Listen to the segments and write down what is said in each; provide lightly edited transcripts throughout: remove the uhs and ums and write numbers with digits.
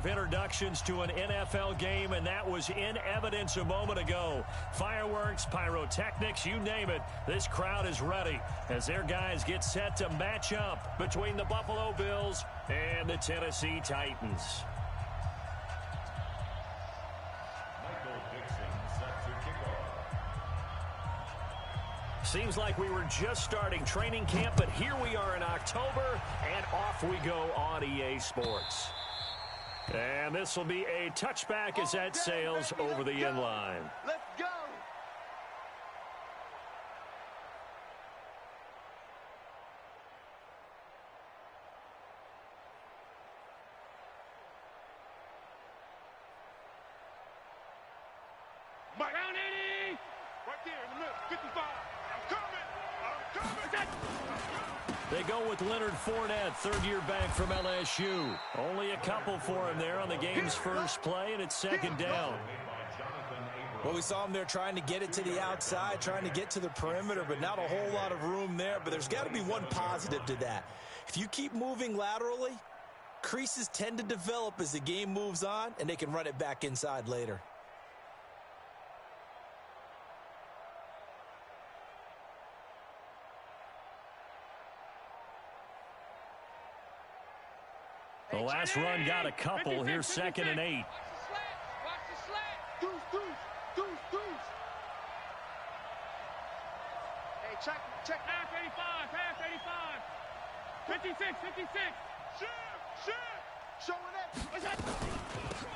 Introductions to an NFL game, and that was in evidence a moment ago. Fireworks, pyrotechnics, you name it. This crowd is ready as their guys get set to match up between the Buffalo Bills and the Tennessee Titans. Seems like we were just starting training camp, but here we are in October, and off we go on EA Sports. And this will be a touchback as that sails over the end line. Let's go. Mike. Down 80. Right there in the middle. 55. I'm coming. They go with Leonard Fournette, third-year back from LSU. Only a couple for him there on the game's first play, and it's second down. Well, we saw him there trying to get it to the outside, trying to get to the perimeter, but not a whole lot of room there. But there's got to be one positive to that. If you keep moving laterally, creases tend to develop as the game moves on, and they can run it back inside later. The last run got a couple. Here's second and 8. Watch the slant. Deuce. Hey, check. Half 85. 56. Shoot. Showing it.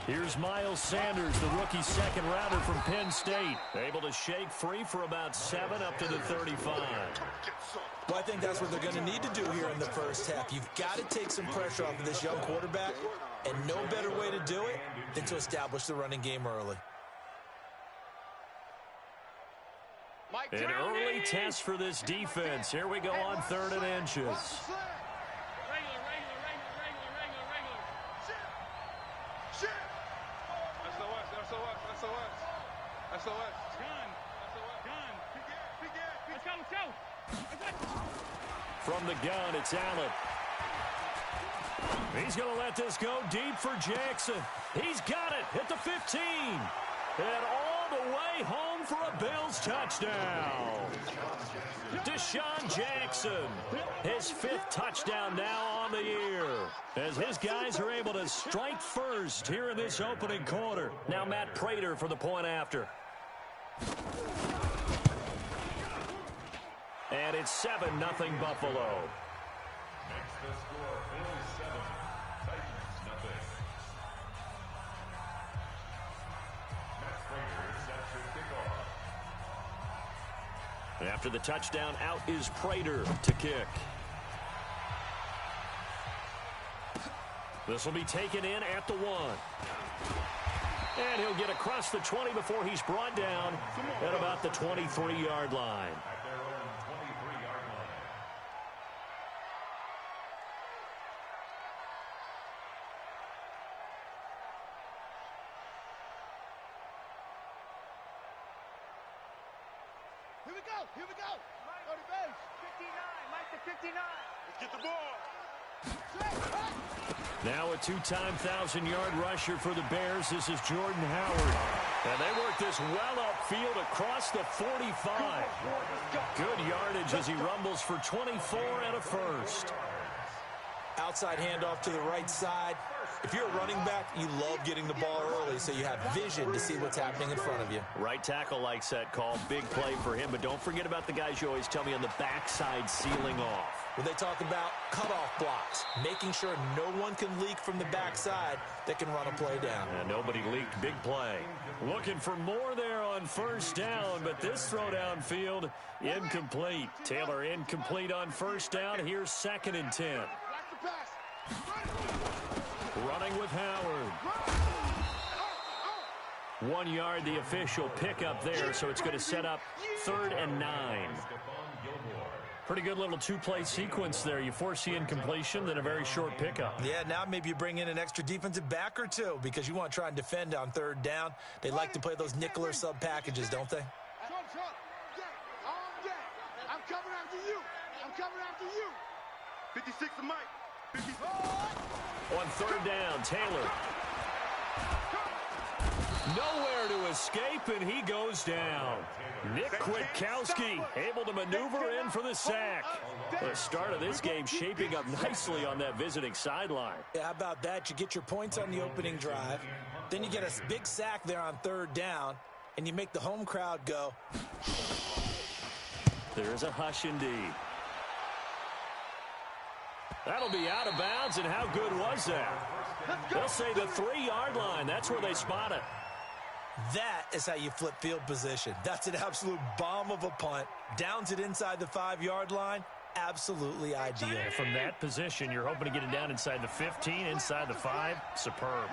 Here's Miles Sanders, the rookie second rounder from Penn State. Able to shake free for about 7 up to the 35. Well, I think that's what they're going to need to do here in the first half. You've got to take some pressure off of this young quarterback, and no better way to do it than to establish the running game early. An early test for this defense. Here we go on 3rd and inches. Regular. SOS. Gun. Let's go. From the gun, it's Allen. He's going to let this go deep for Jackson. He's got it at the 15. And all the way home for a Bills touchdown. Deshaun Jackson, his 5th touchdown now on the year, as his guys are able to strike first here in this opening quarter. Now Matt Prater for the point after. And it's 7-0 Buffalo. Next the score, Bills 7, Titans nothing. Matt Prater sets your kickoff. After the touchdown, out is Prater to kick. This will be taken in at the 1. And he'll get across the 20 before he's brought down at about the 23-yard line. At their own 23-yard line. Here we go. Go to base. 59. Mike to 59. Let's get the ball. Now a 2-time 1,000-yard rusher for the Bears. This is Jordan Howard. And they work this well upfield across the 45. Good yardage as he rumbles for 24 and a first. Outside handoff to the right side. If you're a running back, you love getting the ball early so you have vision to see what's happening in front of you. Right tackle likes that call. Big play for him. But don't forget about the guys you always tell me on the backside sealing off. When they talk about cutoff blocks, making sure no one can leak from the backside that can run a play down. And nobody leaked. Big play. Looking for more there on first down, but this throw downfield incomplete. Taylor incomplete on first down. Here's 2nd and 10. Running with Howard. 1 yard, the official pickup there, so it's going to set up 3rd and 9. Pretty good little 2-play sequence there. You force the incompletion, then a very short pickup. Yeah, now maybe you bring in an extra defensive back or two because you want to try and defend on 3rd down. They like to play those nickel or sub packages, don't they? I'm coming after you. 56 to Mike. 54. On 3rd down, Taylor Nowhere to escape, and he goes down. Nick Kwiatkowski able to maneuver in for the sack. The start of this game shaping up nicely on that visiting sideline. Yeah, how about that? You get your points on the opening drive. Then you get a big sack there on third down, and you make the home crowd go. There's a hush indeed. That'll be out of bounds, and how good was that? They'll say the 3-yard line. That's where they spot it. That is how you flip field position. That's an absolute bomb of a punt. Downs it inside the 5-yard line. Absolutely ideal. From that position, you're hoping to get it down inside the 15, inside the 5. Superb.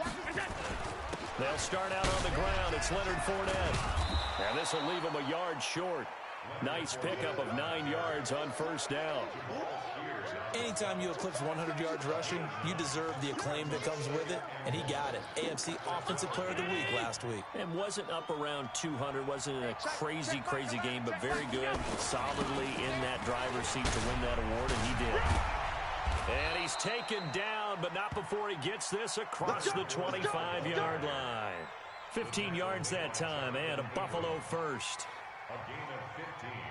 They'll start out on the ground. It's Leonard Fournette. And this will leave them a yard short. Nice pickup of 9 yards on first down. Anytime you eclipse 100 yards rushing, you deserve the acclaim that comes with it, and he got it. AFC Offensive Player of the Week last week. And wasn't up around 200, wasn't a crazy game, but very good, solidly in that driver's seat to win that award, and he did. And he's taken down, but not before he gets this across the 25-yard line. 15 yards that time, and a Buffalo first.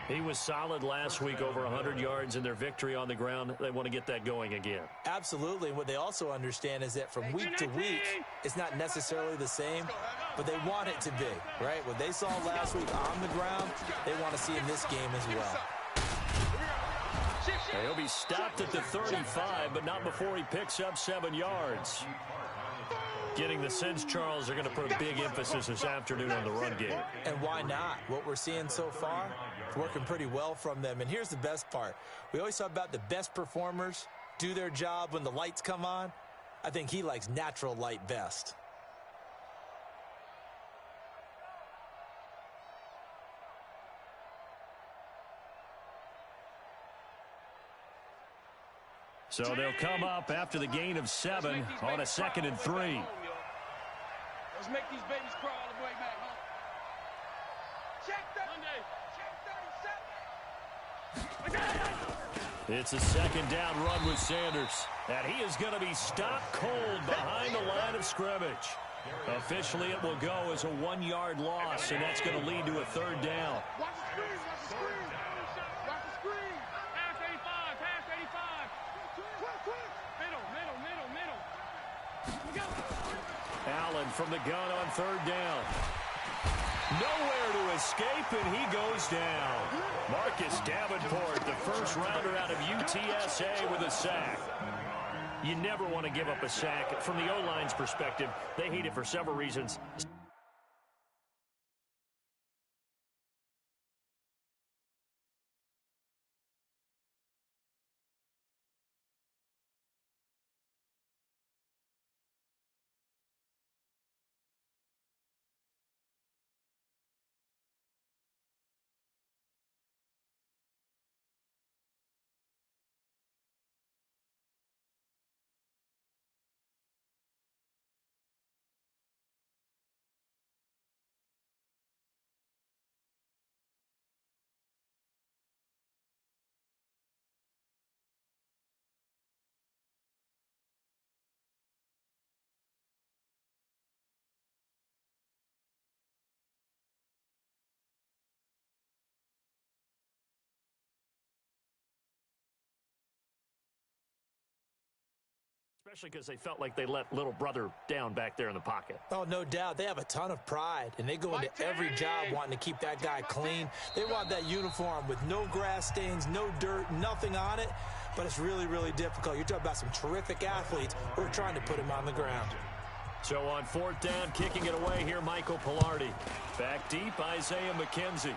He was solid last week, over 100 yards in their victory on the ground. They want to get that going again. Absolutely. What they also understand is that from week to week, it's not necessarily the same, but they want it to be, right? What they saw last week on the ground, they want to see in this game as well. He'll be stopped at the 35, but not before he picks up 7 yards. Getting the sense, Charles, are going to put a big emphasis this afternoon on the run game. And why not? What we're seeing so far, it's working pretty well from them. And here's the best part. We always talk about the best performers do their job when the lights come on. I think he likes natural light best. So they'll come up after the gain of 7 on a 2nd and 3. Let's make these babies crawl all the way back home. Check It's a 2nd down run with Sanders. And he is going to be stopped cold behind the line of scrimmage. Officially, it will go as a 1-yard loss, and that's going to lead to a 3rd down. Watch the screen, watch the screen. Watch the screen. Pass 85, pass 85. Quick. Middle. Here we go. Allen from the gun on 3rd down. Nowhere to escape, and he goes down. Marcus Davenport, the first rounder out of UTSA with a sack. You never want to give up a sack. From the O-line's perspective, they hate it for several reasons. Especially because they felt like they let little brother down back there in the pocket. Oh, no doubt. They have a ton of pride, and they go into every job wanting to keep that guy clean. They want that uniform with no grass stains, no dirt, nothing on it. But it's really, really difficult. You're talking about some terrific athletes who are trying to put him on the ground. So on 4th down, kicking it away here, Michael Pilardi. Back deep, Isaiah McKenzie.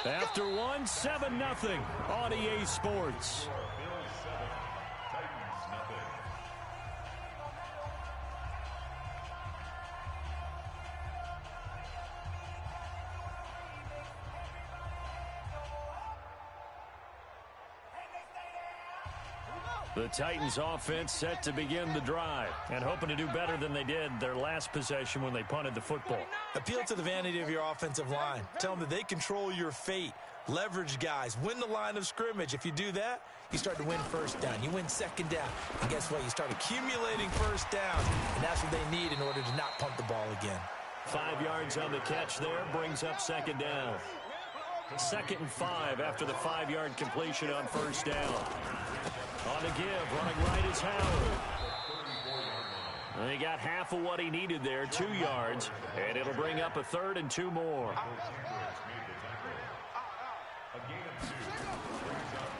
After 1, 7-0 on EA Sports. The Titans offense set to begin the drive and hoping to do better than they did their last possession when they punted the football. Appeal to the vanity of your offensive line. Tell them that they control your fate. Leverage guys. Win the line of scrimmage. If you do that, you start to win first down. You win second down. And guess what? You start accumulating first downs. And that's what they need in order to not punt the ball again. 5 yards on the catch there. Brings up second down. 2nd and 5 after the 5-yard completion on first down. On the give, running right is Howard. And he got half of what he needed there, 2 yards, and it'll bring up a 3rd and 2 more.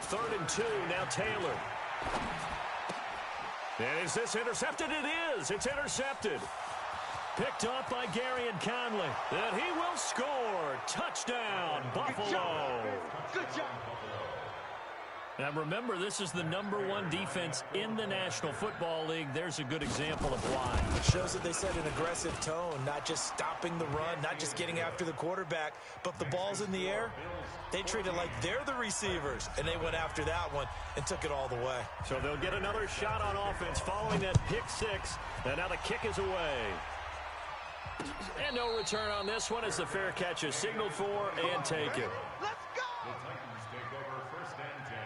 3rd and 2, now Taylor. And is this intercepted? It is. It's intercepted. Picked up by Gary and Conley. And he will score. Touchdown, Buffalo. Good job. Now remember, this is the #1 defense in the National Football League. There's a good example of why. It shows that they set an aggressive tone, not just stopping the run, not just getting after the quarterback, but if the ball's in the air, they treat it like they're the receivers, and they went after that one and took it all the way. So they'll get another shot on offense following that pick six, and now the kick is away. And no return on this one as the fair catch is signaled for and taken. Let's go. The Titans take over 1st and 10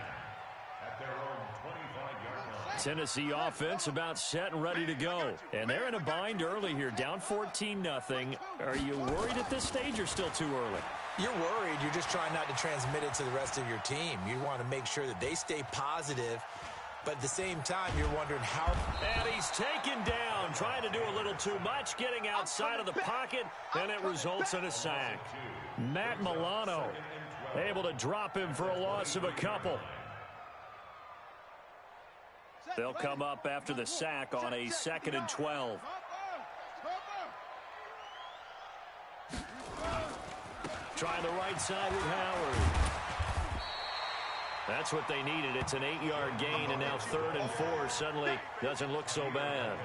at their own 25-yard line. Tennessee offense about set and ready to go. And they're in a bind early here, down 14-0. Are you worried at this stage or still too early? You're worried. You're just trying not to transmit it to the rest of your team. You want to make sure that they stay positive, but at the same time, you're wondering how. And he's taken down, trying to do a little too much, getting outside of the pocket, and it results in a sack. Matt Milano able to drop him for a loss of a couple. They'll come up after the sack on a 2nd and 12. Trying the right side with Howard. That's what they needed. It's an 8-yard gain, and now 3rd and 4 suddenly doesn't look so bad.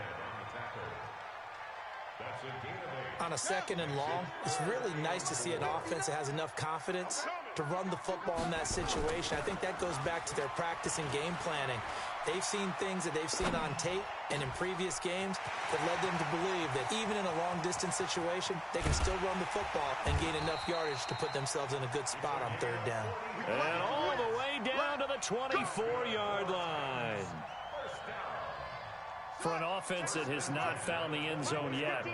On a 2nd and long, it's really nice to see an offense that has enough confidence to run the football in that situation. I think that goes back to their practice and game planning. They've seen things that they've seen on tape and in previous games that led them to believe that even in a long-distance situation, they can still run the football and gain enough yardage to put themselves in a good spot on 3rd down. And all the way down to the 24-yard line. For an offense that has not found the end zone yet,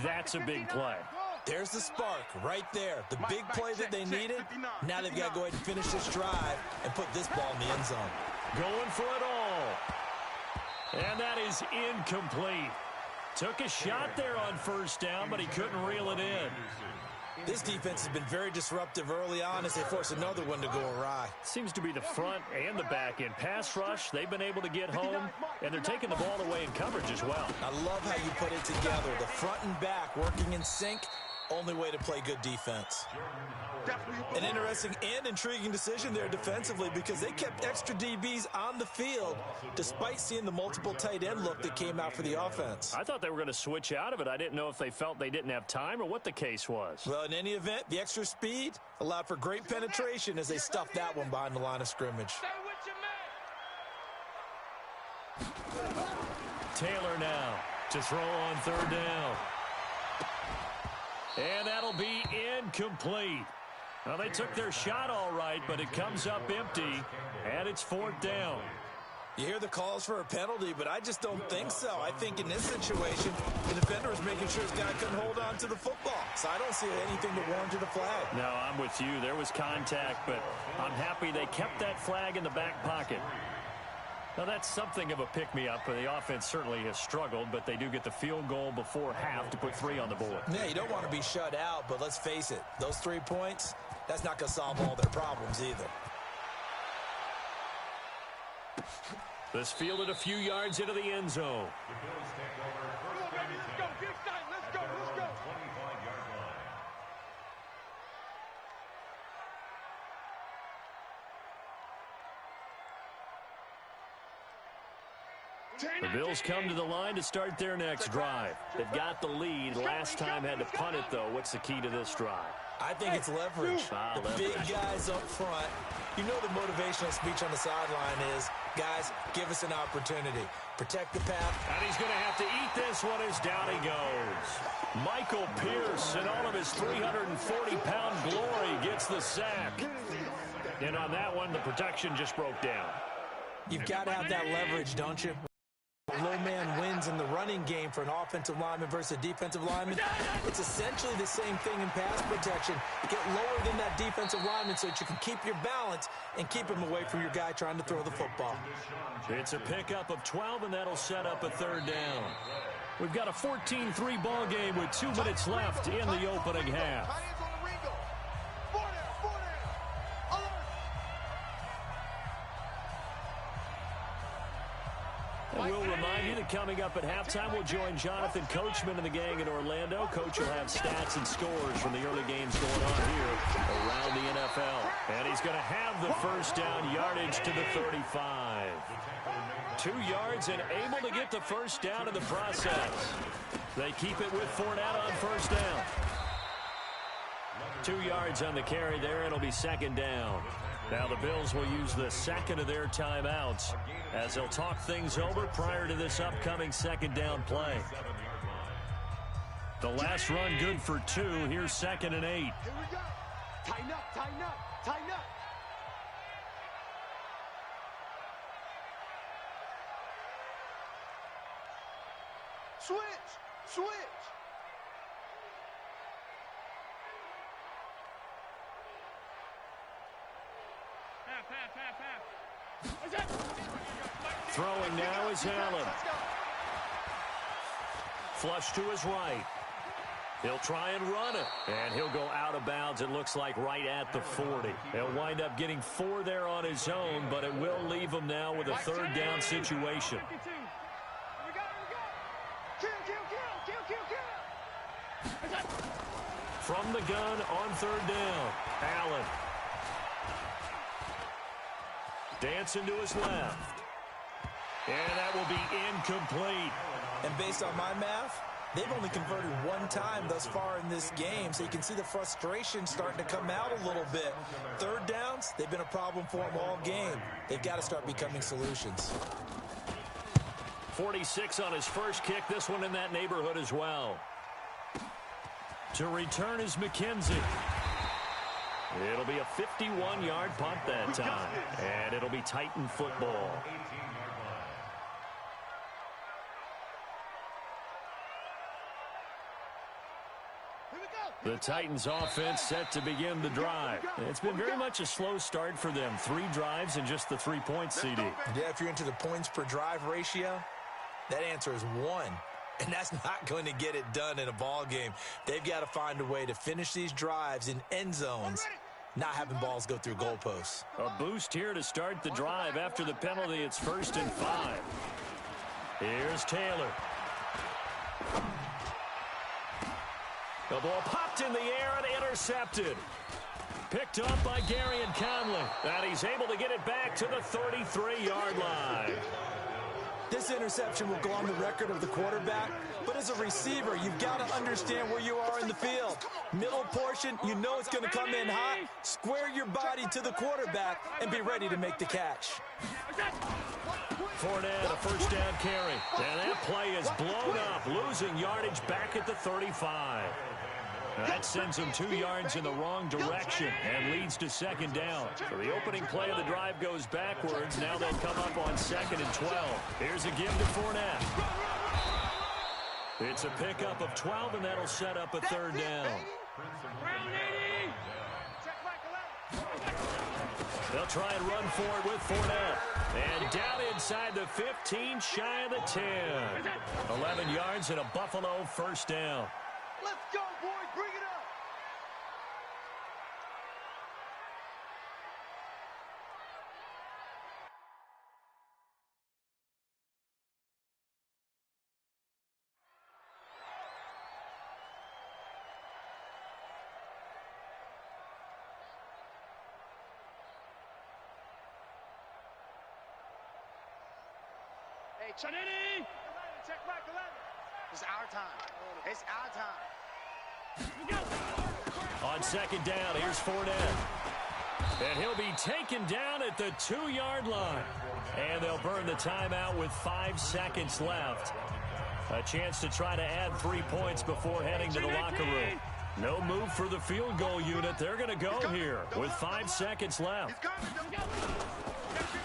that's a big play. There's the spark right there. The big play that they needed. Now they've got to go ahead and finish this drive and put this ball in the end zone. Going for it all. And that is incomplete. Took a shot there on 1st down, but he couldn't reel it in. This defense has been very disruptive early on as they force another one to go awry. Seems to be the front and the back end. Pass rush, they've been able to get home, and they're taking the ball away in coverage as well. I love how you put it together. The front and back working in sync. Only way to play good defense. An interesting and intriguing decision there defensively because they kept extra DBs on the field despite seeing the multiple tight end look that came out for the offense. I thought they were going to switch out of it. I didn't know if they felt they didn't have time or what the case was. Well, in any event, the extra speed allowed for great penetration as they stuffed that one behind the line of scrimmage. Taylor now to throw on 3rd down. And that'll be incomplete. Well, they took their shot all right, but it comes up empty, and it's 4th down. You hear the calls for a penalty, but I just don't think so. I think in this situation, the defender was making sure his guy couldn't hold on to the football. So I don't see anything that warranted a flag. No, I'm with you. There was contact, but I'm happy they kept that flag in the back pocket. Now, that's something of a pick-me-up. The offense certainly has struggled, but they do get the field goal before half to put 3 on the board. Yeah, you don't want to be shut out, but let's face it. Those 3 points, that's not going to solve all their problems either. This fielded a few yards into the end zone. The Bills take over 1st and 10 Let's go. at their own 25-yard line. The Bills come to the line to start their next drive. They've got the lead. Last time had to punt it, though. What's the key to this drive? I think it's leverage. The big guys up front. You know the motivational speech on the sideline is, guys, give us an opportunity. Protect the path. And he's going to have to eat this one as down he goes. Michael Pierce, in all of his 340-pound glory, gets the sack. And on that one, the protection just broke down. You've got to have that leverage, don't you? Low man wins in the running game for an offensive lineman versus a defensive lineman. It's essentially the same thing in pass protection. Get lower than that defensive lineman so that you can keep your balance and keep him away from your guy trying to throw the football. It's a pickup of 12, and that'll set up a third down. We've got a 14-3 ball game with 2 minutes left in the opening half. And we'll remind you that coming up at halftime, we'll join Jonathan Coachman and the gang in Orlando. Coach will have stats and scores from the early games going on here around the NFL. And he's going to have the first down, yardage to the 35. 2 yards and able to get the first down in the process. They keep it with Fournette on first down. 2 yards on the carry there. It'll be second down. Now the Bills will use the second of their timeouts as they'll talk things over prior to this upcoming second down play. The last run good for 2. Here's 2nd and 8. Here we go. Tighten up, tighten up, tighten up. Switch, switch. Throwing now is Allen. Flush to his right. He'll try and run it. And he'll go out of bounds, it looks like, right at the 40. He'll wind up getting 4 there on his own, but it will leave him now with a third down situation. From the gun on third down, Allen. Dancing to his left. And that will be incomplete. And based on my math, they've only converted 1 time thus far in this game, so you can see the frustration starting to come out a little bit. Third downs, they've been a problem for them all game. They've got to start becoming solutions. 46 on his first kick, this one in that neighborhood as well. To return is McKenzie. It'll be a 51-yard punt that time, and it'll be Titan football. The Titans offense set to begin the drive. It's been very much a slow start for them. 3 drives and just the 3 points, CD. Yeah, if you're into the points per drive ratio, that answer is 1. And that's not going to get it done in a ball game. They've got to find a way to finish these drives in end zones, not having balls go through goalposts. A boost here to start the drive. After the penalty, it's 1st and 5. Here's Taylor. The ball popped in the air and intercepted. Picked up by Gary and Conley. And he's able to get it back to the 33-yard line. This interception will go on the record of the quarterback, but as a receiver, you've got to understand where you are in the field. Middle portion, you know it's going to come in hot. Square your body to the quarterback and be ready to make the catch. Fournette, a first down carry. And that play is blown up, losing yardage back at the 35. That sends them 2 yards in the wrong direction and leads to second down. So the opening play of the drive goes backwards. Now they'll come up on 2nd and 12. Here's a give to Fournette. It's a pickup of 12, and that'll set up a third down. They'll try and run for it with Fournette. And down inside the 15, shy of the 10. 11 yards and a Buffalo first down. Let's go, boys. Bring it up. Hey, check back 11. It's our time. It's our time. On second down, here's Fournette. And he'll be taken down at the 2-yard line. And they'll burn the timeout with 5 seconds left. A chance to try to add 3 points before heading to the locker room. No move for the field goal unit. They're going to go here with 5 seconds left.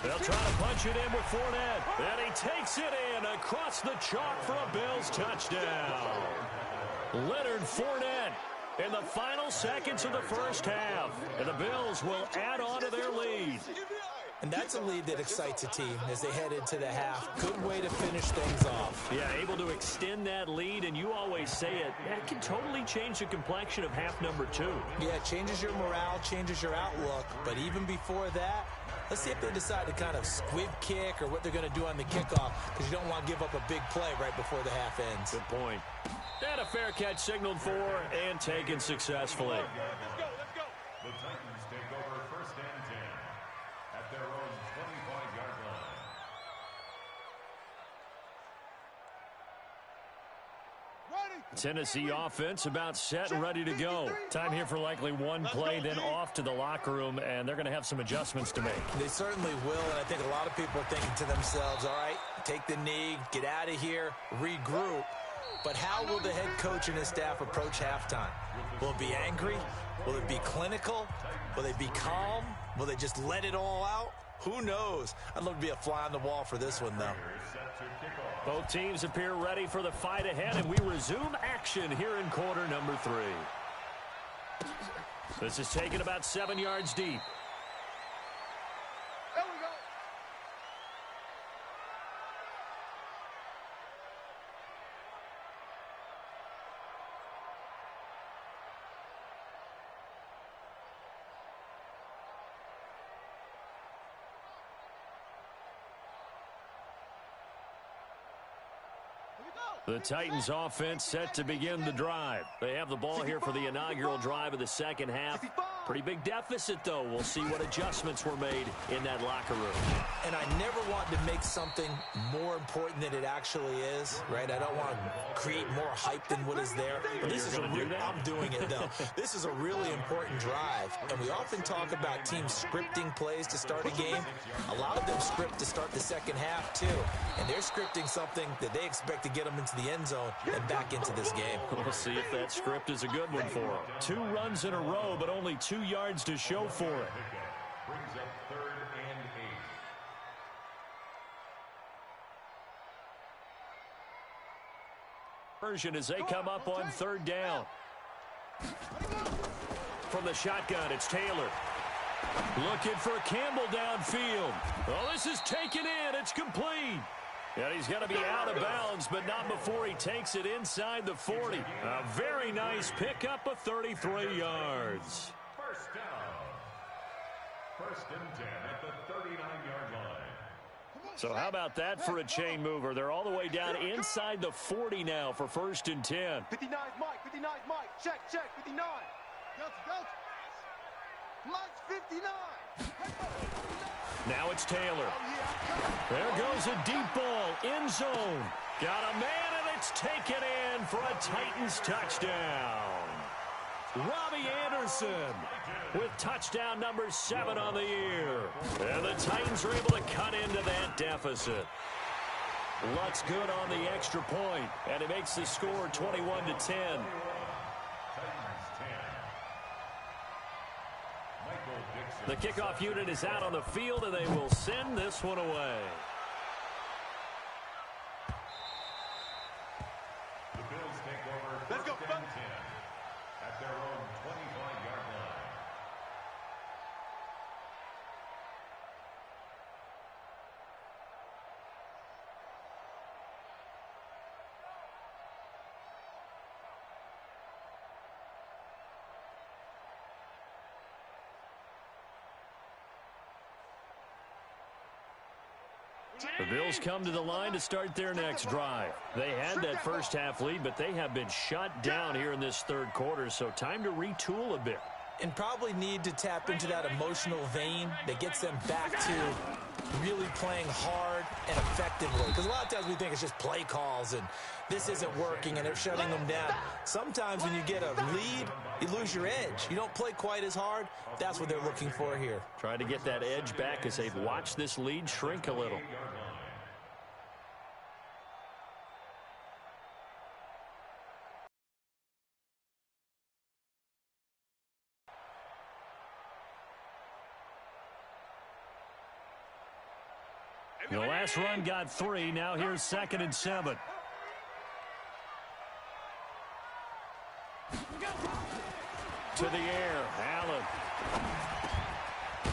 They'll try to punch it in with Fournette. And he takes it in across the chalk for a Bills touchdown. Leonard Fournette in the final seconds of the first half. And the Bills will add on to their lead. And that's a lead that excites a team as they head into the half. Good way to finish things off. Yeah, able to extend that lead, and you always say it, that can totally change the complexion of half number 2. Yeah, it changes your morale, changes your outlook. But even before that, let's see if they decide to kind of squib kick or what they're going to do on the kickoff, because you don't want to give up a big play right before the half ends. Good point. And a fair catch signaled for and taken successfully. The Titans take over first and 10 at their own 25-yard line. Tennessee offense about set and ready to go. Time here for likely one play, then off to the locker room, and they're going to have some adjustments to make. They certainly will, and I think a lot of people are thinking to themselves, all right, take the knee, get out of here, regroup. But how will the head coach and his staff approach halftime? Will it be angry? Will it be clinical? Will they be calm? Will they just let it all out? Who knows? I'd love to be a fly on the wall for this one, though. Both teams appear ready for the fight ahead, and we resume action here in quarter number 3. This is taken about 7 yards deep. There we go. The Titans offense set to begin the drive. They have the ball here for the inaugural drive of the second half. Pretty big deficit, though. We'll see what adjustments were made in that locker room. And I never want to make something more important than it actually is, right? I don't want to create more hype than what is there. But this is I'm doing it, though. This is a really important drive. And we often talk about teams scripting plays to start a game. A lot of them script to start the second half, too. And they're scripting something that they expect to get them into the end zone and back into this game. We'll see if that script is a good one for them. 2 runs in a row, but only 2 yards to show for it. Brings up 3rd and 8. Version as they come up on 3rd down. From the shotgun, it's Taylor. Looking for Campbell downfield. Well, this is taken in. It's complete. And he's going to be out of bounds, but not before he takes it inside the 40. A very nice pickup of 33 yards. First down. 1st and 10 at the 39-yard line. So how about that for a chain mover? They're all the way down inside the 40 now for 1st and 10. 59 Mike, 59 Mike. Check, 59. Delta. Mike's 59. Now it's Taylor. There goes a deep ball, end zone. Got a man, and it's taken in for a Titans touchdown. Robbie Anderson with touchdown number 7 on the year. And the Titans are able to cut into that deficit. Lutz good on the extra point, and it makes the score 21-10. The kickoff unit is out on the field, and they will send this one away. The Bills take over 1st and 10 at their own 25-yard line. The Bills come to the line to start their next drive. They had that first half lead, but they have been shut down here in this 3rd quarter, so time to retool a bit. And probably need to tap into that emotional vein that gets them back to really playing hard and effectively. Because a lot of times we think it's just play calls and this isn't working and they're shutting them down. Sometimes when you get a lead, you lose your edge. You don't play quite as hard. That's what they're looking for here. Trying to get that edge back as they've watched this lead shrink a little. The last run got 3. Now here's 2nd and 7. To the air. Allen.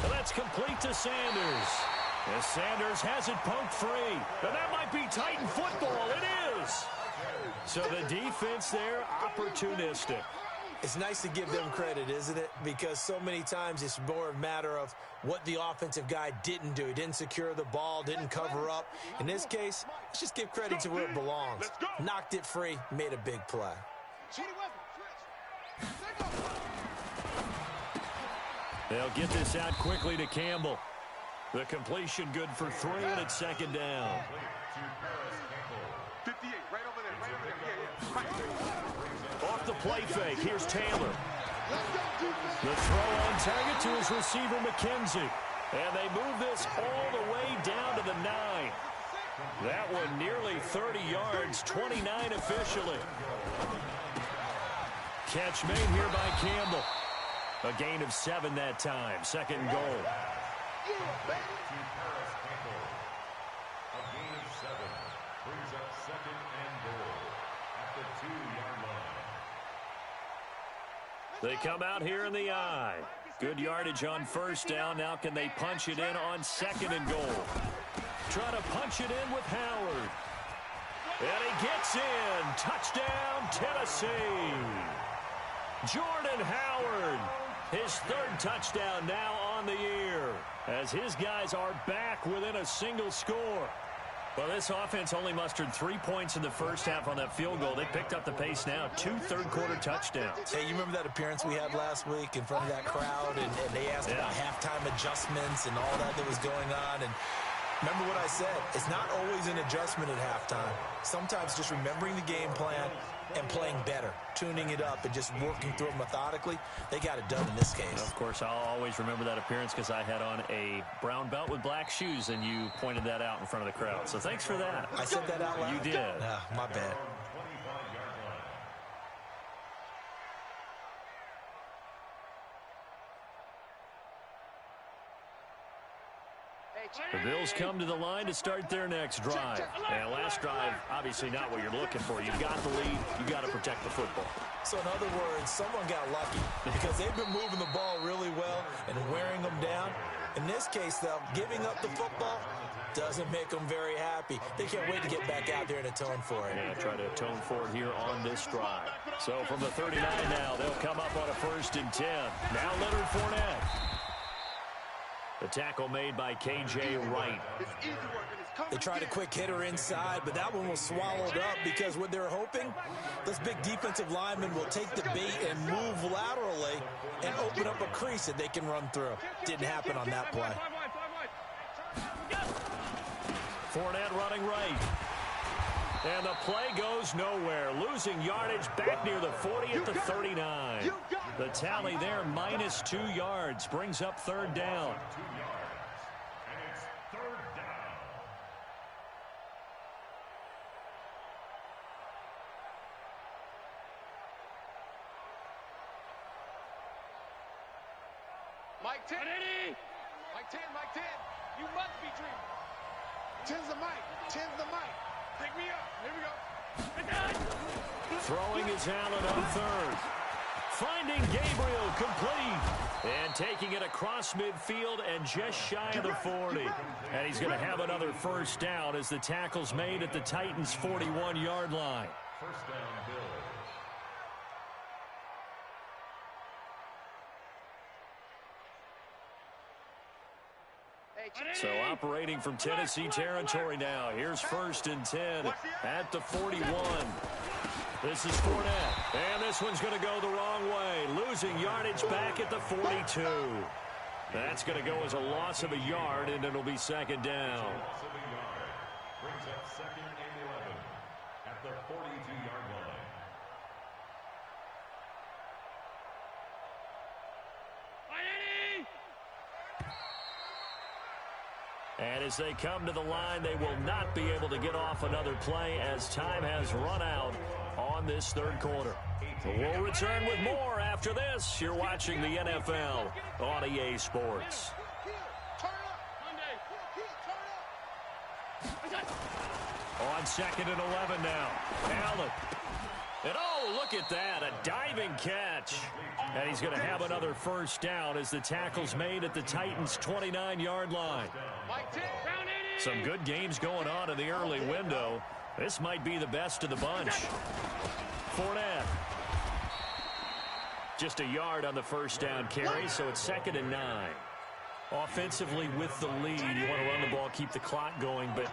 That's complete to Sanders. As Sanders has it poked free. And that might be Titan football. It is. So the defense there, opportunistic. It's nice to give them credit, isn't it? Because so many times it's more a matter of what the offensive guy didn't do. He didn't secure the ball, didn't cover up. In this case, let's just give credit to where it belongs. Knocked it free, made a big play. They'll get this out quickly to Campbell. The completion good for 3, and it's 2nd down. 58, right over there, yeah. Off the play fake, here's Taylor. The throw on target to his receiver, McKenzie. And they move this all the way down to the 9. That one nearly 30 yards, 29 officially. Catch made here by Campbell. A gain of 7 that time, 2nd and goal. A gain of 7 brings up 2nd and goal at the 2-yard line. They come out here in the I. Good yardage on 1st down. Now can they punch it in on 2nd and goal? Try to punch it in with Howard. And he gets in. Touchdown, Tennessee. Jordan Howard. His 3rd touchdown now on the year, as his guys are back within a single score. Well, this offense only mustered 3 points in the first half on that field goal. They picked up the pace now. 2 third-quarter touchdowns. Hey, you remember that appearance we had last week in front of that crowd, and they asked about halftime adjustments and all that was going on, and remember what I said. It's not always an adjustment at halftime. Sometimes just remembering the game plan and playing better, tuning it up and just working through it methodically. They got it done in this case. Of course, I'll always remember that appearance because I had on a brown belt with black shoes, and you pointed that out in front of the crowd. So thanks for that. I said that out loud? You did. My bad. The Bills come to the line to start their next drive. And last drive, obviously not what you're looking for. You've got the lead. You've got to protect the football. So in other words, someone got lucky because they've been moving the ball really well and wearing them down. In this case, though, giving up the football doesn't make them very happy. They can't wait to get back out there and atone for it. Yeah, try to atone for it here on this drive. So from the 39 now, they'll come up on a 1st and 10. Now Leonard Fournette. The tackle made by K.J. Wright. They tried a quick hitter inside, but that one was swallowed up because what they're hoping, those big defensive linemen will take the bait and move laterally and open up a crease that they can run through. Didn't happen on that play. Fournette running right. And the play goes nowhere. Losing yardage back near the 40 at the 39. The tally there, minus 2 yards, brings up 3rd down. 2 yards. And it's 3rd down. Mike 10. Mike 10, Mike 10. You must be dreaming. 10's the mic. 10's the mic. Pick me up. Here we go. Throwing is Allen on 3rd. Finding Gabriel complete. And taking it across midfield and just shy of the 40. And he's going to have another 1st down as the tackle's made at the Titans' 41-yard line. 1st down, Bills. So operating from Tennessee territory now. Here's 1st and 10 at the 41. This is Fournette. And this one's going to go the wrong way. Losing yardage back at the 42. That's going to go as a loss of a yard, and it'll be second down. Loss of a yard. Brings up second and 11 at the 42-yard line. And as they come to the line, they will not be able to get off another play as time has run out on this third quarter. We'll return with more after this. You're watching the NFL on EA Sports. On second and 11 now. Allen. And oh, look at that, a diving catch. And he's going to have another first down as the tackle's made at the Titans' 29-yard line. Some good games going on in the early window. This might be the best of the bunch. Fournette. Just a yard on the first down carry, so it's second and 9. Offensively with the lead, you want to run the ball, keep the clock going, but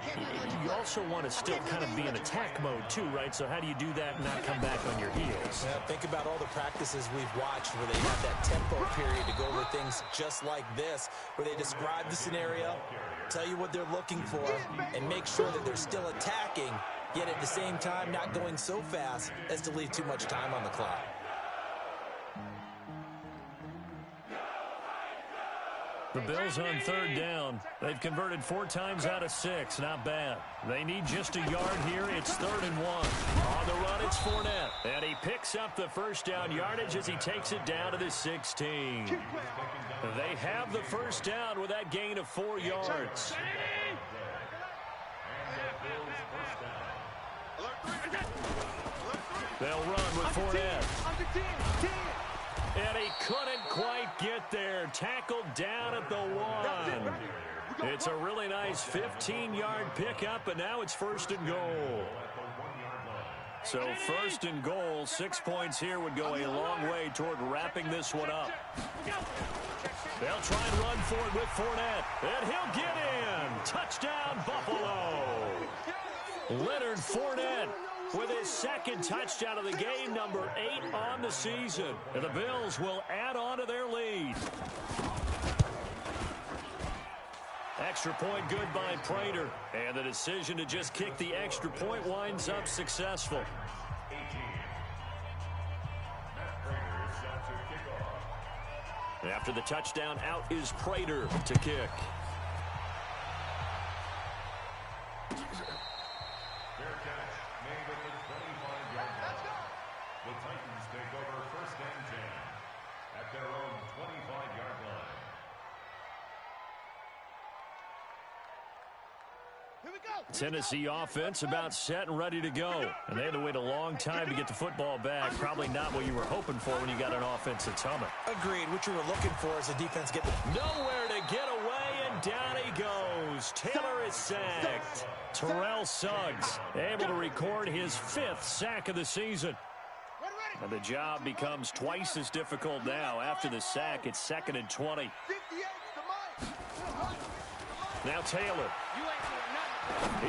you also want to still kind of be in attack mode too, right? So how do you do that and not come back on your heels? Yeah, think about all the practices we've watched where they have that tempo period to go over things just like this, where they describe the scenario, tell you what they're looking for, and make sure that they're still attacking, yet at the same time not going so fast as to leave too much time on the clock. The Bills on third down. They've converted 4 times out of 6. Not bad. They need just a yard here. It's third and 1. On the run, it's Fournette. And he picks up the first down yardage as he takes it down to the 16. They have the first down with that gain of 4 yards. They'll run with Fournette. And he couldn't quite get there. Tackled down at the 1. It's a really nice 15-yard pickup, and now it's first and goal. So first and goal, 6 points here would go a long way toward wrapping this one up. They'll try and run for it with Fournette, and he'll get in. Touchdown, Buffalo. Leonard Fournette with his second touchdown of the game, number 8 on the season. And the Bills will add on to their lead. Extra point good by Prater. And the decision to just kick the extra point winds up successful. After the touchdown, out is Prater to kick. The Titans take over first and 10 at their own 25-yard line. Here we go. Tennessee offense about set and ready to go. And they had to wait a long time to get the football back. Probably not what you were hoping for when you got an offense that's humming. Agreed. What you were looking for is the defense get nowhere to get away, and down he goes. Taylor is sacked. Terrell Suggs able to record his 5th sack of the season. And the job becomes twice as difficult now. After the sack, it's second and 20. Now Taylor.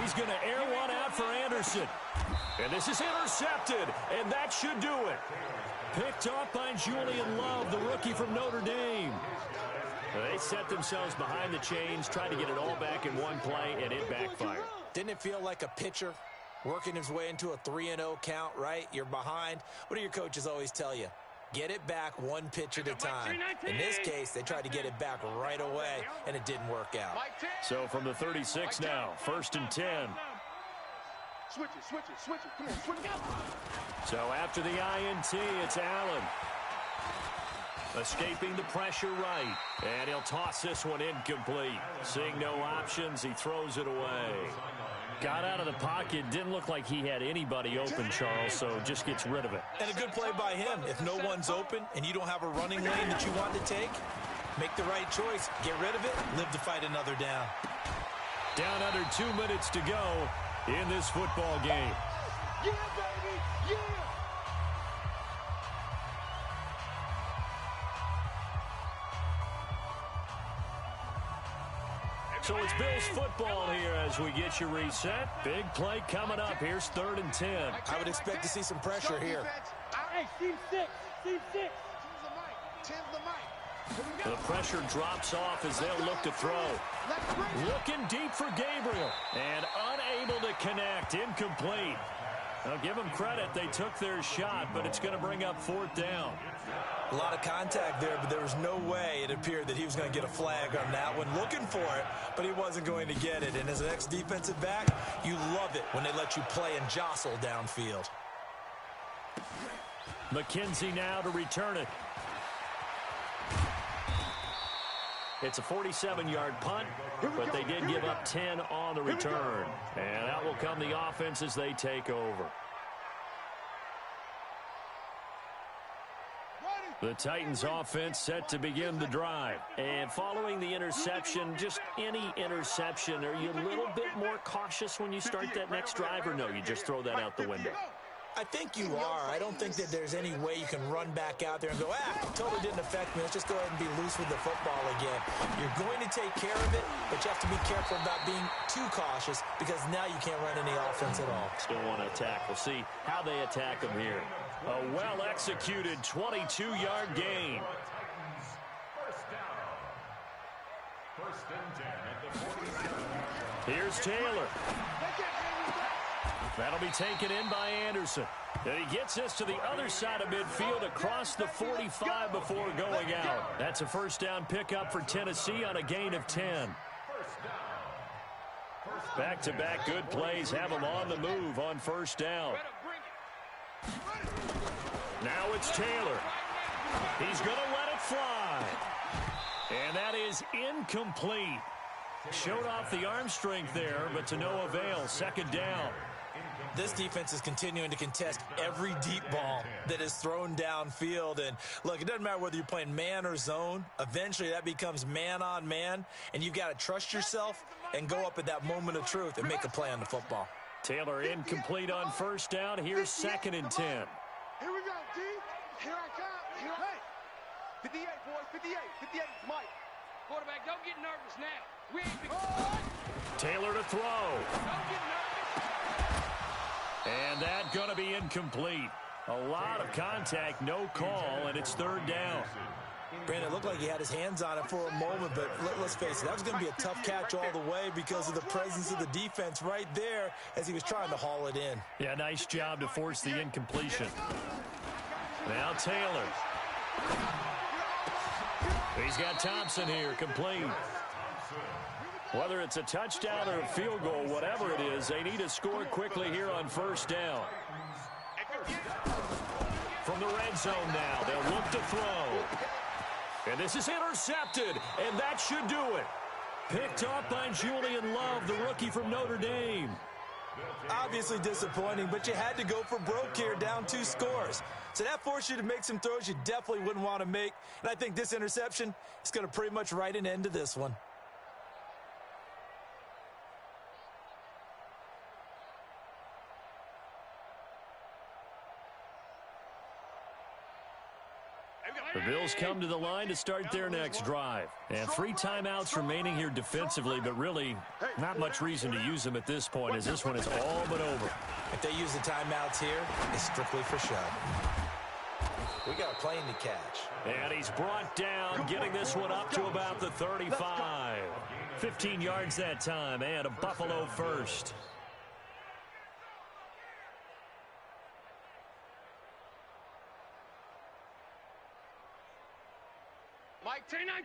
He's going to air one out for Anderson. And this is intercepted, and that should do it. Picked off by Julian Love, the rookie from Notre Dame. They set themselves behind the chains, tried to get it all back in one play, and it backfired. Didn't it feel like a pitcher working his way into a 3-0 count, right? You're behind. What do your coaches always tell you? Get it back one pitch at a time. In this case, they tried to get it back right away, and it didn't work out. So from the 36 now, first and 10. Switch it. Come on, switch it. So after the INT, it's Allen. Escaping the pressure right. And he'll toss this one incomplete. Seeing no options, he throws it away. Got out of the pocket. Didn't look like he had anybody open, Charles, so just gets rid of it. And a good play by him. If no one's open and you don't have a running lane that you want to take, make the right choice. Get rid of it. Live to fight another down. Down under 2 minutes to go in this football game. Yeah, baby. Yeah. So it's Bills football here as we get you reset. Big play coming up. Here's third and 10. I would expect to see some pressure here. Hey, team 6. Team 6. 10's the mic. The pressure drops off as they'll look to throw. Looking deep for Gabriel. And unable to connect. Incomplete. Now, give them credit. They took their shot, but it's going to bring up 4th down. A lot of contact there, but there was no way it appeared that he was going to get a flag on that one. Looking for it, but he wasn't going to get it. And as an ex-defensive back, you love it when they let you play and jostle downfield. McKenzie now to return it. It's a 47-yard punt, but they did give up 10 on the return. And out will come the offense as they take over. The Titans offense set to begin the drive. And following the interception, just any interception, are you a little bit more cautious when you start that next drive, or no, you just throw that out the window? I think you are. I don't think that there's any way you can run back out there and go, totally didn't affect me. Let's just go ahead and be loose with the football again. You're going to take care of it, but you have to be careful about being too cautious because now you can't run any offense at all. Still want to attack. We'll see how they attack them here. A well-executed 22-yard gain. First and 10 at the 47. Here's Taylor. That'll be taken in by Anderson. And he gets us to the other side of midfield across the 45 before going out. That's a first down pickup for Tennessee on a gain of 10. Back-to-back good plays have them on the move on first down. Now it's Taylor. He's going to let it fly. And that is incomplete. Showed off the arm strength there, but to no avail. Second down. This defense is continuing to contest every deep ball that is thrown downfield. And, look, it doesn't matter whether you're playing man or zone. Eventually, that becomes man-on-man, and you've got to trust yourself and go up at that moment of truth and make a play on the football. Taylor incomplete on first down. Here's 2nd and 10. Here we go, D. Here I come. Here I 58, boys. 58. 58, Mike. Quarterback, don't get nervous now. We ain't big. Taylor to throw. Don't get nervous. And that going to be incomplete. A lot of contact, no call, and it's 3rd down. Brandon, it looked like he had his hands on it for a moment, but let's face it, that was going to be a tough catch all the way because of the presence of the defense right there as he was trying to haul it in. Yeah, nice job to force the incompletion. Now Taylor. He's got Thompson here, complete. Whether it's a touchdown or a field goal, whatever it is, they need to score quickly here on first down. From the red zone now, they'll look to throw. And this is intercepted, and that should do it. Picked off by Julian Love, the rookie from Notre Dame. Obviously disappointing, but you had to go for broke here, down 2 scores. So that forced you to make some throws you definitely wouldn't want to make. And I think this interception is going to pretty much write an end to this one. The Bills come to the line to start their next drive. And 3 timeouts remaining here defensively, but really not much reason to use them at this point as this one is all but over. If they use the timeouts here, it's strictly for show. We got a plane to catch. And he's brought down, getting this one up to about the 35. 15 yards that time, and a Buffalo first.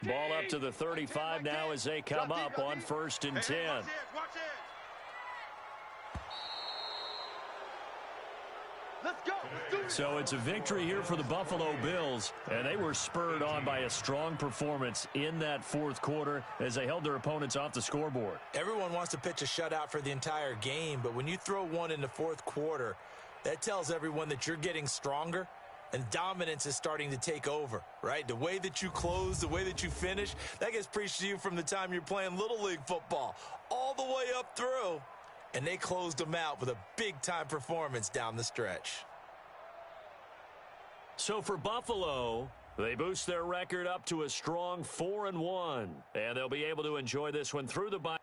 Ball up to the 35 now as they come up on 1st and 10. Let's go. So it's a victory here for the Buffalo Bills, and they were spurred on by a strong performance in that 4th quarter as they held their opponents off the scoreboard. Everyone wants to pitch a shutout for the entire game, but when you throw one in the 4th quarter, that tells everyone that you're getting stronger and dominance is starting to take over, right? The way that you close, the way that you finish, that gets preached to you from the time you're playing Little League football all the way up through. And they closed them out with a big-time performance down the stretch. So for Buffalo, they boost their record up to a strong 4-1, and they'll be able to enjoy this one through the bye.